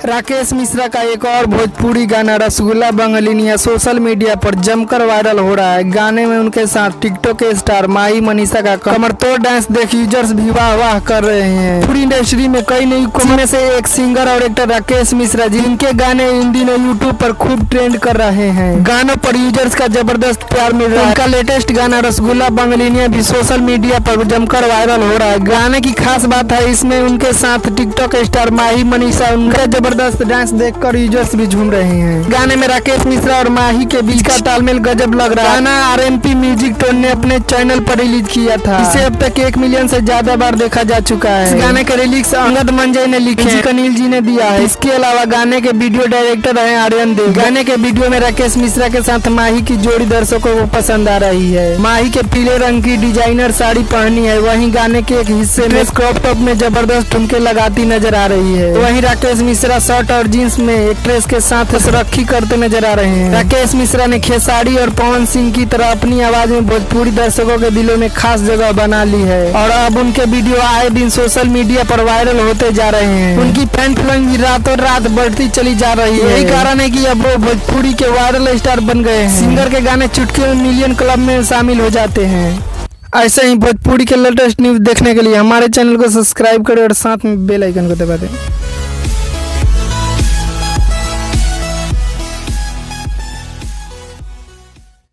राकेश मिश्रा का एक और भोजपुरी गाना रसगुल्ला बंगलिनिया सोशल मीडिया पर जमकर वायरल हो रहा है। गाने में उनके साथ टिकटॉक के स्टार माही मनीषा का कमर तोड़ डांस देख यूजर्स भी वाह वाह कर रहे हैं। पूरी इंडस्ट्री में कई नई में से एक सिंगर और एक्टर राकेश मिश्रा जिनके गाने इन दिनों यूट्यूब पर खूब ट्रेंड कर रहे हैं। गानों पर यूजर्स का जबरदस्त प्यार मिल रहा है। उनका लेटेस्ट गाना रसगुल्ला बंगलिनिया भी सोशल मीडिया पर जमकर वायरल हो रहा है। गाने की खास बात है इसमें उनके साथ टिकटॉक स्टार माही मनीषा उनका जबरदस्त डांस देखकर यूजर्स भी झूम रहे हैं। गाने में राकेश मिश्रा और माही के बीच का तालमेल गजब लग रहा है। गाना आरएनपी म्यूजिक टोन ने अपने चैनल पर रिलीज किया था। इसे अब तक 1 मिलियन से ज्यादा बार देखा जा चुका है। इस गाने के लिरिक्स अंगद मंजई ने लिखे हैं, अनिल जी ने दिया है। इसके अलावा गाने के वीडियो डायरेक्टर है आर्यन देव। गाने के वीडियो में राकेश मिश्रा के साथ माही की जोड़ी दर्शकों को पसंद आ रही है। माही के पीले रंग की डिजाइनर साड़ी पहनी है। वहीं गाने के एक हिस्से में क्रॉप टॉप में जबरदस्त ठुमके लगाती नजर आ रही है। वहीं राकेश मिश्रा शर्ट और जींस में एक्ट्रेस के साथ सुरक्षी करते नजर आ रहे हैं। राकेश मिश्रा ने खेसारी और पवन सिंह की तरह अपनी आवाज में भोजपुरी दर्शकों के दिलों में खास जगह बना ली है और अब उनके वीडियो आए दिन सोशल मीडिया पर वायरल होते जा रहे हैं। उनकी फैन फॉलोइंग भी रातों रात बढ़ती चली जा रही है। यही कारण है कि अब वो भोजपुरी के वायरल स्टार बन गए हैं। सिंगर के गाने चुटकी में मिलियन क्लब में शामिल हो जाते हैं। ऐसे ही भोजपुरी के लेटेस्ट न्यूज देखने के लिए हमारे चैनल को सब्सक्राइब करें और साथ में बेल आइकन को दबा दें।